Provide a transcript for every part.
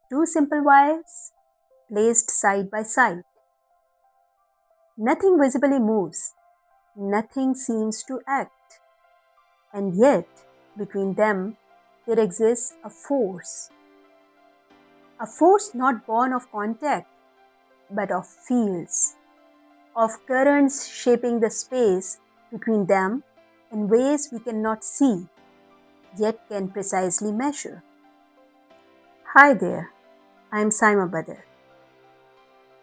Two simple wires placed side by side. Nothing visibly moves, nothing seems to act, and yet between them there exists a force not born of contact but of fields, of currents shaping the space between them in ways we cannot see yet can precisely measure. Hi there, I am Saima Badr.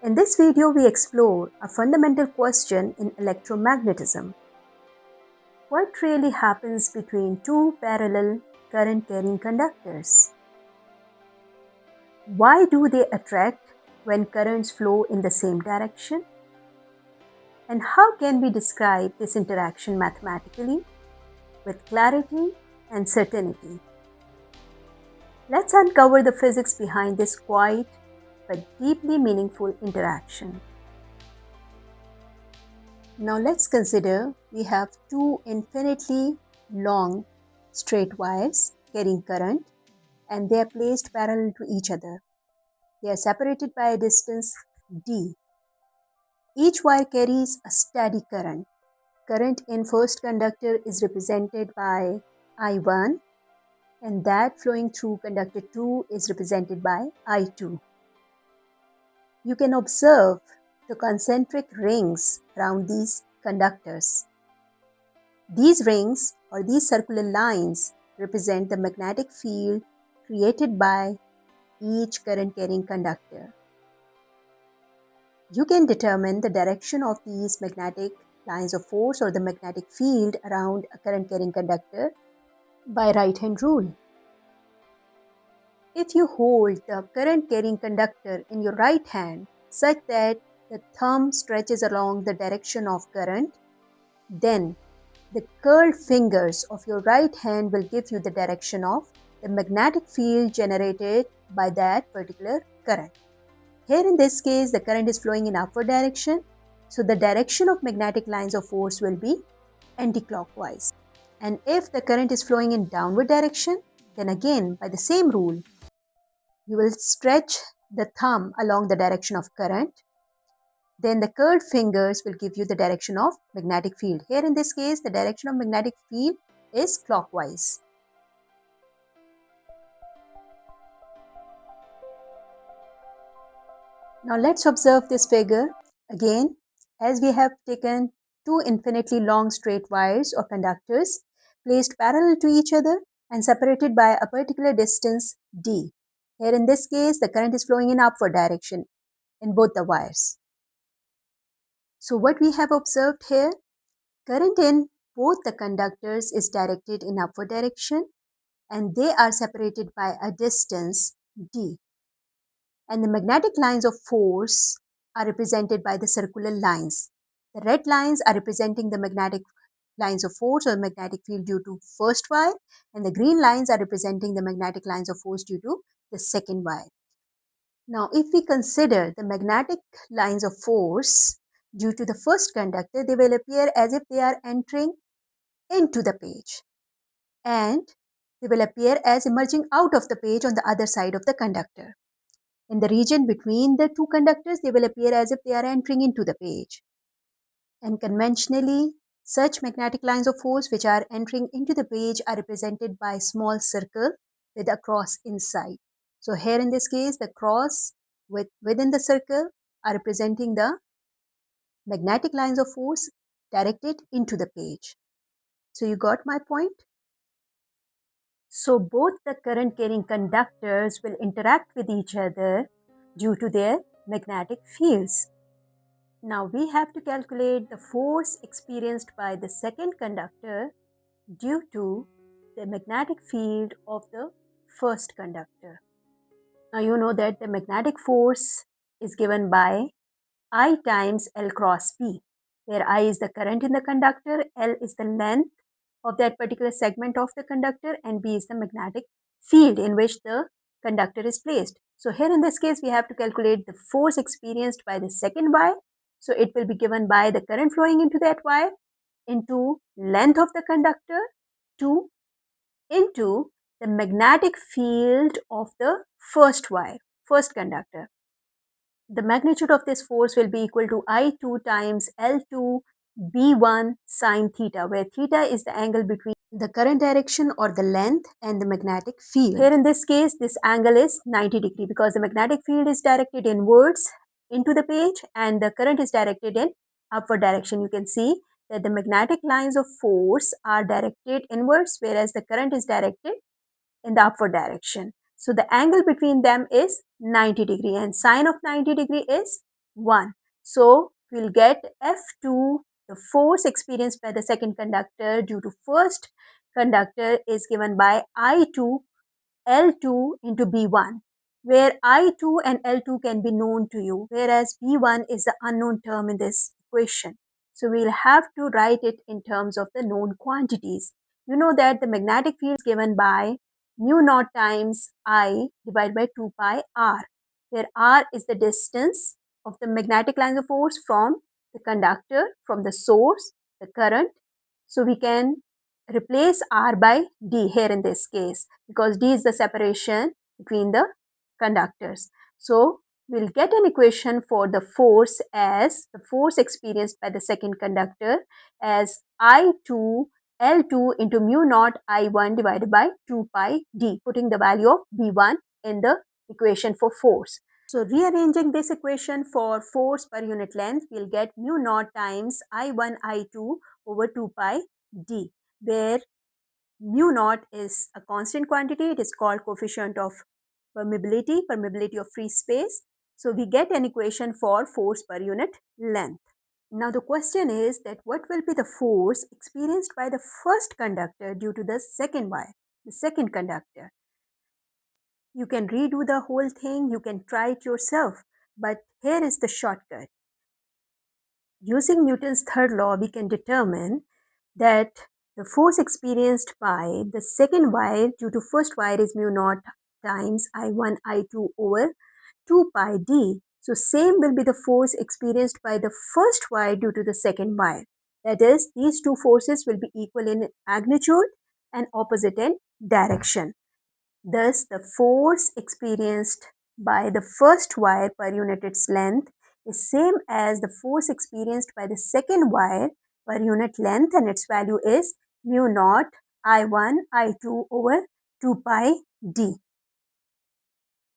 In this video, we explore a fundamental question in electromagnetism. What really happens between two parallel current-carrying conductors? Why do they attract when currents flow in the same direction? And how can we describe this interaction mathematically with clarity and certainty? Let's uncover the physics behind this quiet but deeply meaningful interaction. Now let's consider we have two infinitely long straight wires carrying current and they are placed parallel to each other. They are separated by a distance d. Each wire carries a steady current. Current in first conductor is represented by I1 and that flowing through conductor 2 is represented by I2. You can observe the concentric rings around these conductors. These rings or these circular lines represent the magnetic field created by each current-carrying conductor. You can determine the direction of these magnetic lines of force or the magnetic field around a current-carrying conductor by right-hand rule. If you hold the current-carrying conductor in your right hand such that the thumb stretches along the direction of current, then the curled fingers of your right hand will give you the direction of the magnetic field generated by that particular current. Here in this case, the current is flowing in upward direction, so the direction of magnetic lines of force will be anti-clockwise. And if the current is flowing in downward direction, then again by the same rule, you will stretch the thumb along the direction of current. Then the curled fingers will give you the direction of magnetic field. Here in this case, the direction of magnetic field is clockwise. Now let's observe this figure again, as we have taken two infinitely long straight wires or conductors placed parallel to each other and separated by a particular distance d. Here in this case, the current is flowing in upward direction in both the wires. So what we have observed here, current in both the conductors is directed in upward direction and they are separated by a distance d. And the magnetic lines of force are represented by the circular lines. The red lines are representing the magnetic lines of force or magnetic field due to first wire, and the green lines are representing the magnetic lines of force due to the second wire. Now, if we consider the magnetic lines of force due to the first conductor, they will appear as if they are entering into the page, and they will appear as emerging out of the page on the other side of the conductor. In the region between the two conductors, they will appear as if they are entering into the page. And conventionally, such magnetic lines of force which are entering into the page are represented by a small circle with a cross inside. So here in this case, the cross within the circle are representing the magnetic lines of force directed into the page. So you got my point? So both the current carrying conductors will interact with each other due to their magnetic fields. Now we have to calculate the force experienced by the second conductor due to the magnetic field of the first conductor. Now you know that the magnetic force is given by I times L cross B, where I is the current in the conductor, L is the length of that particular segment of the conductor, and B is the magnetic field in which the conductor is placed. So here in this case, we have to calculate the force experienced by the second wire. So it will be given by the current flowing into that wire into length of the conductor 2 into the magnetic field of the first wire. first conductor. The magnitude of this force will be equal to I2 times L2 B1 sine theta, where theta is the angle between the current direction or the length and the magnetic field. Here in this case, this angle is 90 degree because the magnetic field is directed inwards into the page and the current is directed in upward direction. You can see that the magnetic lines of force are directed inwards, whereas the current is directed in the upward direction. So the angle between them is 90 degree and sine of 90 degree is 1. So we'll get F2, the force experienced by the second conductor due to first conductor, is given by I2 L2 into B1, where I2 and L2 can be known to you, whereas B1 is the unknown term in this equation. So we'll have to write it in terms of the known quantities. You know that the magnetic field is given by mu naught times I divided by 2 pi r, where r is the distance of the magnetic lines of force from the conductor, from the source, the current. So we can replace r by d here in this case because d is the separation between the conductors. So we'll get an equation for the force as the force experienced by the second conductor as I2 L2 into mu naught I1 divided by 2 pi d, putting the value of B1 in the equation for force. So rearranging this equation for force per unit length, we'll get mu naught times I1 I2 over 2 pi d, where mu naught is a constant quantity. It is called coefficient of permeability of free space. So we get an equation for force per unit length. Now the question is that what will be the force experienced by the first conductor due to the second wire, the second conductor. You can redo the whole thing, you can try it yourself, but here is the shortcut. Using Newton's third law, we can determine that the force experienced by the second wire due to first wire is mu naught times I1 I2 over 2 pi d. So same will be the force experienced by the first wire due to the second wire. That is, these two forces will be equal in magnitude and opposite in direction. Thus, the force experienced by the first wire per unit its length is same as the force experienced by the second wire per unit length, and its value is mu naught I1 I2 over 2 pi d.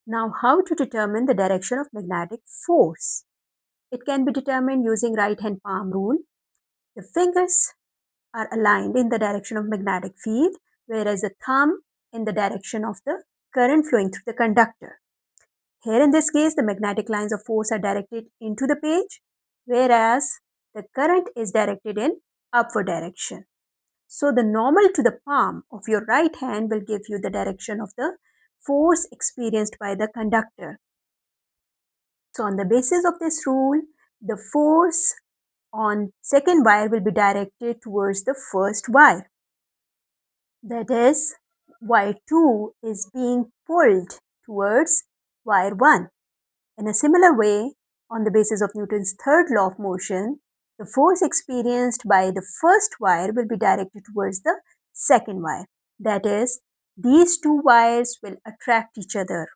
Now, how to determine the direction of magnetic force? It can be determined using right hand palm rule. The fingers are aligned in the direction of magnetic field, whereas the thumb in the direction of the current flowing through the conductor. Here in this case, the magnetic lines of force are directed into the page, whereas the current is directed in upward direction. So the normal to the palm of your right hand will give you the direction of the force experienced by the conductor. So on the basis of this rule, the force on second wire will be directed towards the first wire. That is, wire 2 is being pulled towards wire 1. In a similar way, on the basis of Newton's third law of motion, the force experienced by the first wire will be directed towards the second wire. That is, these two wires will attract each other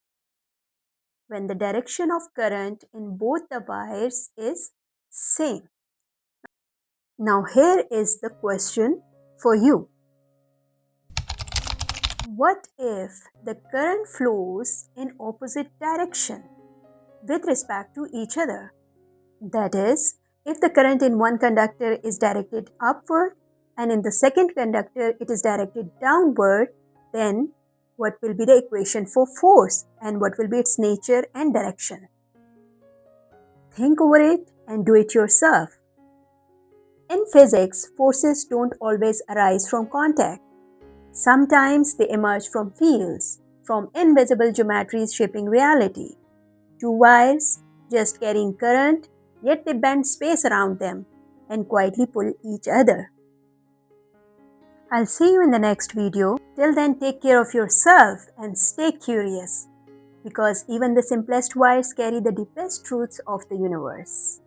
when the direction of current in both the wires is same. Now here is the question for you. What if the current flows in opposite direction with respect to each other? That is, if the current in one conductor is directed upward and in the second conductor it is directed downward, then what will be the equation for force and what will be its nature and direction? Think over it and do it yourself. In physics, forces don't always arise from contact. Sometimes they emerge from fields, from invisible geometries shaping reality. Two wires just carrying current, yet they bend space around them and quietly pull each other. I'll see you in the next video. Till then, take care of yourself and stay curious, because even the simplest wires carry the deepest truths of the universe.